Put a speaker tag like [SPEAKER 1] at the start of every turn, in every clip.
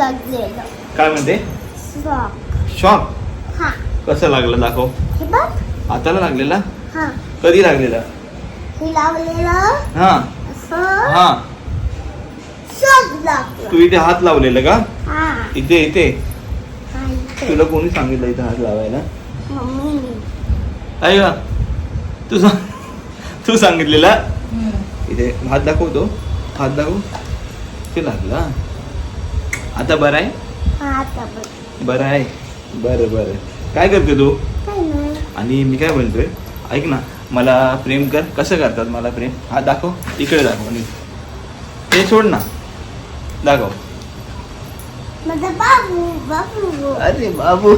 [SPEAKER 1] लागलेलं.
[SPEAKER 2] काय म्हणते?
[SPEAKER 1] शॉक.
[SPEAKER 2] शॉक
[SPEAKER 1] हा.
[SPEAKER 2] कसं लागलं दाखव.
[SPEAKER 1] हे बघ.
[SPEAKER 2] हाताला लागलेला?
[SPEAKER 1] हा.
[SPEAKER 2] कधी लागलेला?
[SPEAKER 1] हे लावलेलं
[SPEAKER 2] हा
[SPEAKER 1] असं
[SPEAKER 2] हा.
[SPEAKER 1] शॉक लागलं.
[SPEAKER 2] तू इथे हात लावलेला का?
[SPEAKER 1] हा.
[SPEAKER 2] इथे इथे
[SPEAKER 1] हा, इथे.
[SPEAKER 2] तुला कोणी सांगितलं इथे हात लावायला?
[SPEAKER 1] मम्मीने.
[SPEAKER 2] आहे का? तू सांगितलेला? इथे हात दाखवतो. हात दाखव. ते लागला. आता बरं आहे?
[SPEAKER 1] हा, आता बघ.
[SPEAKER 2] बरं आहे. बरं बरं. काय करते तू?
[SPEAKER 1] काय नाही.
[SPEAKER 2] आणि मी काय म्हणतोय, ऐक ना, मला प्रेम कर. कसं करतात मला प्रेम? हात दाखव. इकडे दाखव. आणि ते सोड ना. दाखव.
[SPEAKER 1] माझा बाबू. बाबू.
[SPEAKER 2] अरे बाबू.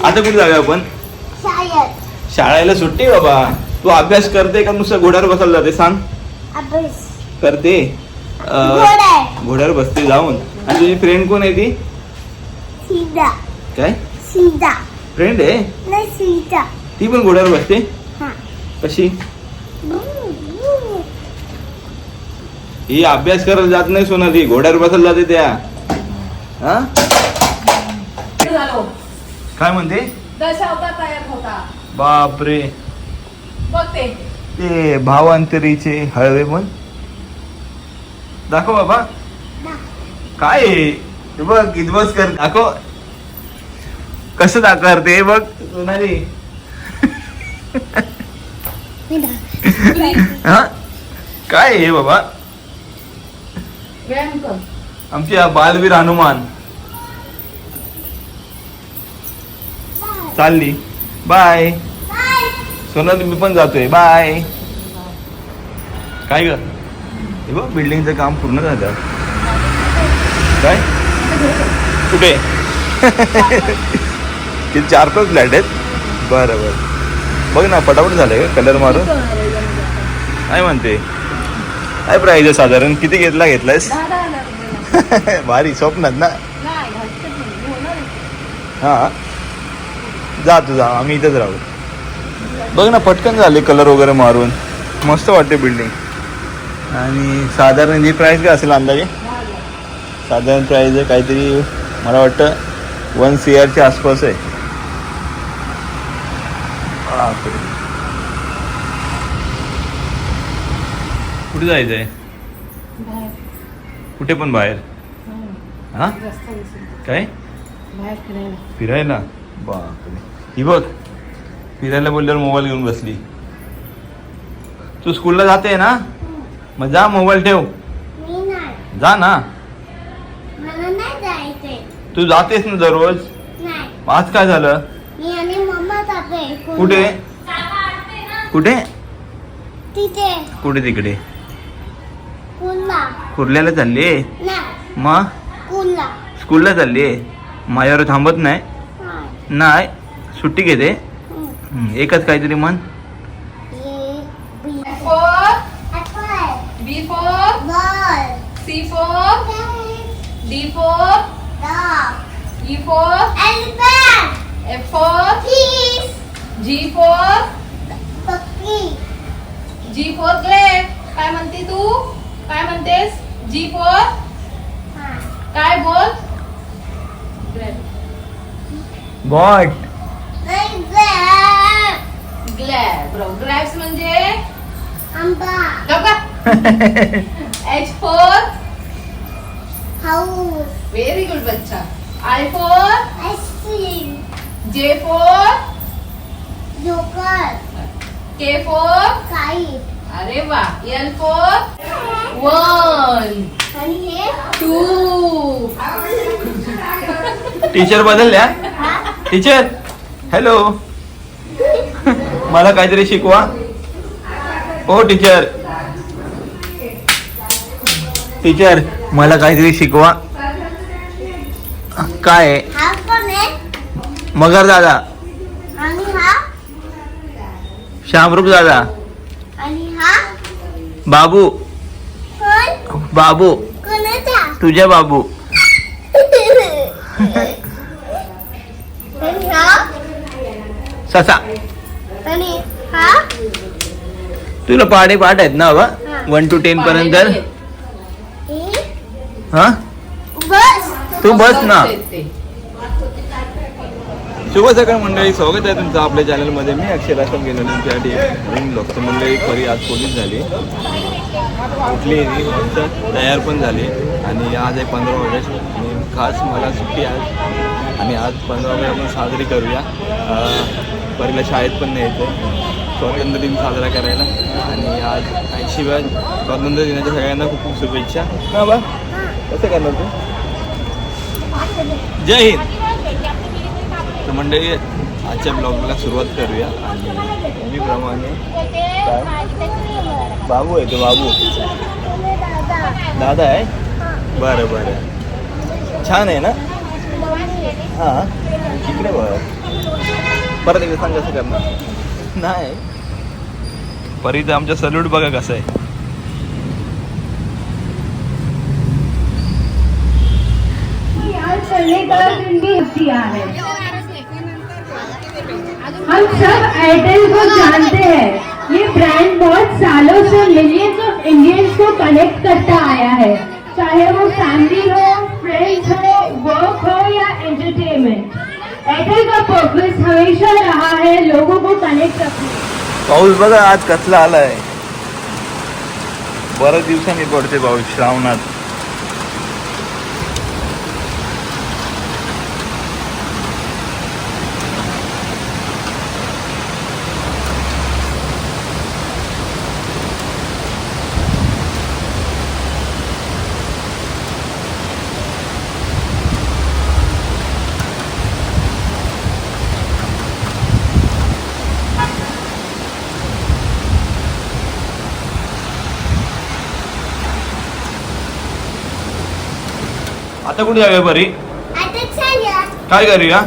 [SPEAKER 2] आता कुठे जाऊया आपण?
[SPEAKER 1] शाळेत.
[SPEAKER 2] शाळेला सुट्टी आहे बाबा. तू अभ्यास करते का नुसतं घोड्यावर बसायला जाते? सांग.
[SPEAKER 1] अभ्यास.
[SPEAKER 2] करते.
[SPEAKER 1] घोडा आहे.
[SPEAKER 2] घोड्यावर बसते जाऊन. आणि तुझी फ्रेंड कोण आहे ती?
[SPEAKER 1] सीता.
[SPEAKER 2] काय
[SPEAKER 1] सीता.
[SPEAKER 2] फ्रेंड आहे?
[SPEAKER 1] नाही सीता.
[SPEAKER 2] ती पण घोड्यावर बसते?
[SPEAKER 1] हा.
[SPEAKER 2] कशी? ही अभ्यास करायला जात नाही सोना. ती घोड्यावर बसायला जाते त्या. हा? काय म्हणते?
[SPEAKER 3] दशावतार तयार होता.
[SPEAKER 2] बापरे.
[SPEAKER 3] बघ ते.
[SPEAKER 2] ते भावांतरीचे हळवे पण दाखव बाबा. काय आहे? हे बघ इथबस कर. दाखव कसं दाखवते. हे बघ सोनाली. हा काय आहे बाबा?
[SPEAKER 3] व्यायाम कर.
[SPEAKER 2] आमची बालवीर हनुमान चालली. बाय सोनाली. मी पण जातोय. बाय. काय ग? हे बघ बिल्डिंगचं काम पूर्ण झालं. काय कुठे? किती 4-5 फ्लॅट आहेत? बरं बरं. बघ ना पटापट झालंय कलर मारून. काय म्हणते? काय प्राईज आहे साधारण? किती घेतलायस?
[SPEAKER 3] 10,000
[SPEAKER 2] भारी. स्वप्नात ना?
[SPEAKER 3] नाही घालते मी, होणार आहे.
[SPEAKER 2] हा जा तू जा. आम्ही इथेच राहू. बघ ना पटकन झाले कलर वगैरे मारून. मस्त वाटते बिल्डिंग. आणि साधारण जी प्राईस काय असेल अंदाजे? साधारण प्राईस आहे काहीतरी मला वाटतं 1 CR आसपास आहे. बापरे. कुठे जायचं आहे?
[SPEAKER 3] बाहेर.
[SPEAKER 2] कुठे पण बाहेर? हा
[SPEAKER 3] रस्ता दिसेल.
[SPEAKER 2] काय?
[SPEAKER 3] बाहेर फिरायला.
[SPEAKER 2] फिरायला? बापरे. ही बघ फिरायला बोलल्यावर मोबाईल घेऊन बसली. तू स्कूलला जाते ना? मग जा मोबाईल ठेव.
[SPEAKER 1] मी नाही.
[SPEAKER 2] जा ना.
[SPEAKER 1] मला नाही जायचंय.
[SPEAKER 2] तू जातेस ना दररोज.
[SPEAKER 1] नाही.
[SPEAKER 2] आज काय झालं?
[SPEAKER 1] मी आणि मम्मा जाते.
[SPEAKER 2] कुठे? कुठे?
[SPEAKER 1] तिथे.
[SPEAKER 2] कुठे तिकडे?
[SPEAKER 1] कुल्ला.
[SPEAKER 2] कुर्ल्याला चालली?
[SPEAKER 1] नाही.
[SPEAKER 2] मग
[SPEAKER 1] कुल्ला.
[SPEAKER 2] स्कूलला चालली? माझ्यावर थांबत नाही?
[SPEAKER 1] नाही.
[SPEAKER 2] नाही. सुट्टी घेते? एकच काहीतरी म्हण.
[SPEAKER 1] B.
[SPEAKER 3] For
[SPEAKER 1] apple.
[SPEAKER 3] B for
[SPEAKER 1] ball.
[SPEAKER 3] C for D for
[SPEAKER 1] dog.
[SPEAKER 3] E for
[SPEAKER 1] elephant.
[SPEAKER 3] F for
[SPEAKER 1] fish.
[SPEAKER 3] G for
[SPEAKER 1] पक्षी.
[SPEAKER 3] G for grape. काय म्हणते तू? काय म्हणतेस? G for
[SPEAKER 1] हा.
[SPEAKER 3] काय बोल? ग्रेप.
[SPEAKER 2] गॉड.
[SPEAKER 1] नाही ग्रेप.
[SPEAKER 3] ग्लॅब. बरोबर. ग्रॅप्स म्हणजे
[SPEAKER 1] आंबा.
[SPEAKER 3] गप्पा. H for
[SPEAKER 1] house.
[SPEAKER 3] Very good बच्चा. I for
[SPEAKER 1] ice cream.
[SPEAKER 3] J for
[SPEAKER 1] joker.
[SPEAKER 3] K for
[SPEAKER 1] kite.
[SPEAKER 3] अरे वा. L for 1
[SPEAKER 1] आणि हे
[SPEAKER 3] 2.
[SPEAKER 2] टीचर बदलल्या? Teacher hello. मला काहीतरी शिकवा. हो टीचर. टीचर मला काहीतरी शिकवा. काय?
[SPEAKER 1] हा कोण आहे?
[SPEAKER 2] मगर दादा.
[SPEAKER 1] आणि हा?
[SPEAKER 2] शामरुख दादा.
[SPEAKER 1] आणि हा?
[SPEAKER 2] बाबू.
[SPEAKER 1] कोण?
[SPEAKER 2] बाबू.
[SPEAKER 1] कोणाचा?
[SPEAKER 2] तुझ्या बाबू.
[SPEAKER 1] आणि हा?
[SPEAKER 2] ससा.
[SPEAKER 1] आणि हा?
[SPEAKER 2] तुला पाढे पाठ आहेत ना बाबा? 1 to 10 पर्यंत.
[SPEAKER 1] हे?
[SPEAKER 2] हा
[SPEAKER 1] बस
[SPEAKER 2] तू बस ना.
[SPEAKER 3] ते.
[SPEAKER 2] शुभ सकाळ मंडळी, स्वागत आहे तुमचं आपल्या चॅनलमध्ये. मी अक्षय राष्ट्रम गेलो तुमच्यासाठी ड्रीम ब्लॉग. तर मंडळी परी आज पोलीस झाली, उठली मस्त तयार पण झाली आणि आज आहे 15 ऑगस्ट आणि खास मला सुट्टी आज आणि आज 15 ऑगस्ट आपण साजरी करूया. परीला शाळेत पण न्यायचं स्वातंत्र्य दिन साजरा करायला आणि आज शिवाय स्वातंत्र्य दिनाच्या सगळ्यांना खूप खूप शुभेच्छा. हा बा कसं करणार तू? जय हिंद. तर मंडळी आजच्या ब्लॉगला सुरुवात करूया आणि नेहमीप्रमाणे बाबू आहे तो. बाबू दादा आहे. बरं बरं छान आहे ना. हां इकडे बघ. परत एकदा सांग कसं करणार. नाही परीचं आमच्या सल्यूट बघा कसं आहे.
[SPEAKER 4] हम सब एयरटेल को जानते हैं. ये ब्रांड बहुत सालों से मिलियंस ऑफ इंडियंस को कनेक्ट करता आया है, चाहे वो फैमिली हो, फ्रेंड्स हो, वर्क हो या एंटरटेनमेंट. एयरटेल का पर्पस हमेशा रहा है लोगों को कनेक्ट रखना.
[SPEAKER 2] पाऊस बघा आज कसला आलाय. बऱ्याच दिवसांनी पडते पाऊस श्रावणात. आता कुठे जाऊया परी?
[SPEAKER 1] आता चला.
[SPEAKER 2] काय करूया?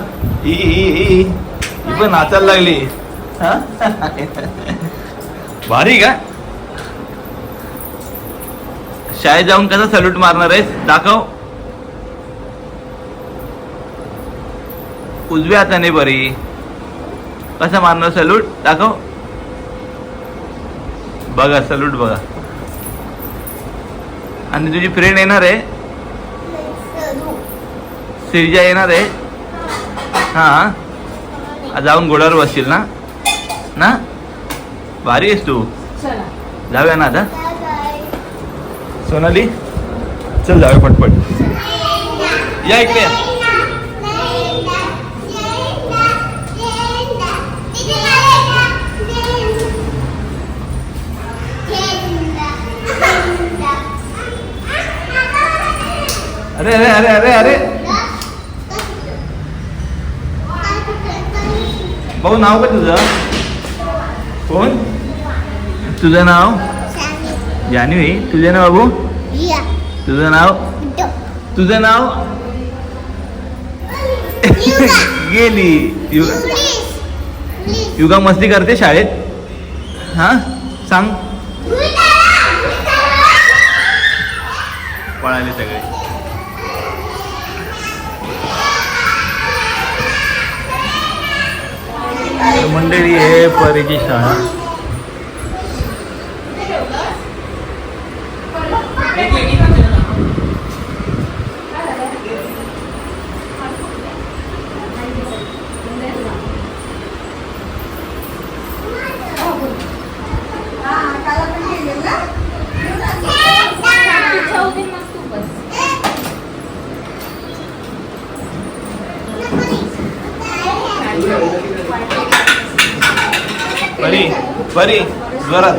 [SPEAKER 2] ही पण नाचायला लागली. हा? भारी का? शाळेत जाऊन कसा सल्यूट मारणार आहेस दाखव. उजव्या हाताने परी कसा मारणार सल्यूट दाखव. बघा सल्यूट बघा. आणि तुझी फ्रेंड येणार आहे सिरजा येणार आहे. हा जाऊन घोड्यावर बसशील ना. ना भारी आहेस तू.
[SPEAKER 3] चला
[SPEAKER 2] जाऊया ना आता. सोनाली चल जाऊया पटपट. या इकडे. अरे अरे अरे अरे अरे भाऊ नाव का तुझं? कोण तुझं नाव? जान्हवी. तुझं नाव बाबू? तुझं नाव? तुझं नाव? गेली. युगा मस्ती करते शाळेत. हा सांग. पळाले सगळे. मंडळी हे परीची शाळा. परी परी जोरात.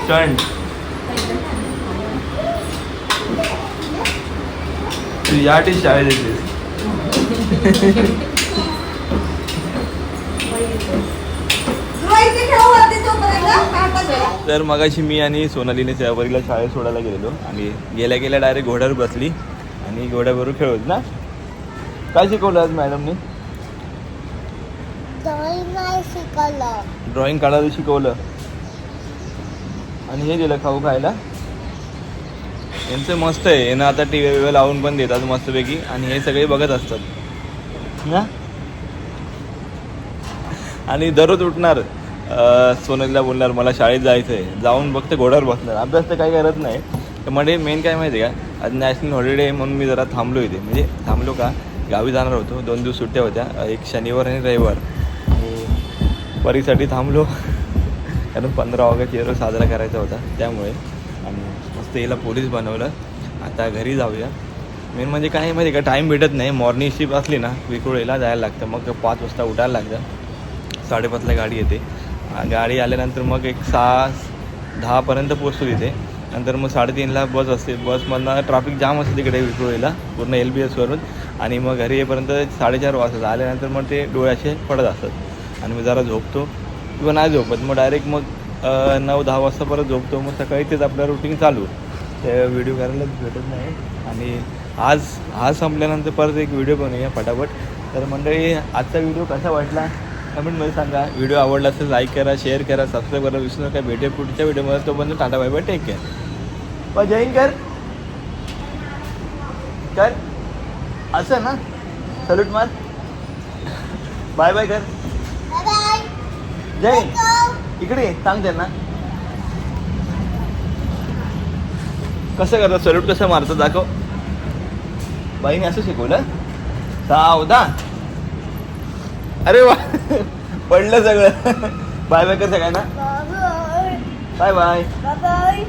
[SPEAKER 2] टर्न. तू यासाठी शाळेत येतेस. तर मगाशी मी आणि सोनालीने त्यावरीला शाळेत सोडायला गेलेलो आणि गेल्या गेल्या डायरेक्ट घोड्यावर बसली आणि घोड्याबरोबर खेळत ना. काय शिकवलं आज मॅडमने? ड्रॉइंग काढायला शिकवलं आणि हे दिलं खाऊ खायला. यांचं मस्त आहे. यांना आता टी व्ही लावून पण देतात मस्तपैकी आणि हे सगळे बघत असतात ना. आणि दररोज उठणार सोनलला बोलणार मला शाळेत जायचं आहे, जाऊन बघते घोड्यावर बसणार, अभ्यास तर काही करत नाही. तर म्हणजे मेन काय माहिती आहे का, आज नॅशनल हॉलिडे म्हणून मी जरा थांबलो इथे. म्हणजे थांबलो का, गावी जाणार होतो, 2 दिवस सुट्ट्या होत्या, एक शनिवार आणि रविवार. आणि परीसाठी थांबलो कारण 15 ऑगस्ट इयर साजरा करायचा होता त्यामुळे. आणि मस्त हिला पोलीस बनवलं. आता घरी जाऊया. मेन म्हणजे काय माहिती का, टाईम भेटत नाही. मॉर्निंग शिफ्ट असली ना विक्रोळीला जायला लागतं, मग 5 वाजता उठायला लागतं. 5:30ला गाडी येते. गाडी आल्यानंतर मग एक 6-10पर्यंत पोचतो तिथे. नंतर मग 3:30ला बस असते. बसमधनं ट्रॅफिक जाम असते तिकडे विक्रोळीला पूर्ण LBSवरून. आणि मग घरी येईपर्यंत 4:30 वाजतात. आल्यानंतर मग ते डोळ्याचे पडत असतात आणि मी जरा झोपतो किंवा नाही झोपत. मग डायरेक्ट मग 9-10 वाजता परत झोपतो. मग सकाळी तेच आपलं रुटीन चालू. ते व्हिडिओ करायलाच भेटत नाही. आणि आज संपल्यानंतर परत एक व्हिडिओ बनवूया फटाफट. तर मंडळी आजचा व्हिडिओ कसा वाटला कमेंटमध्ये सांगा. व्हिडिओ आवडला असेल लाईक करा, शेअर करा, सबस्क्राईब करा, विसरू नका. भेटेल पुढच्या व्हिडिओमध्ये. तोपर्यंत tata bye bye, take care. जय हिंद कर असं ना, सल्यूट मार, बाय बाय कर,
[SPEAKER 1] बाय.
[SPEAKER 2] जय इकडे सांग त्यांना कसं करतात सल्यूट, कसं मारतात दाखव. बाईने असं शिकवलं. सावधान. अरे वा पडलं सगळं. बाय बाय कर सगळ्यांना.
[SPEAKER 1] Bye
[SPEAKER 2] bye bye.
[SPEAKER 1] बाय.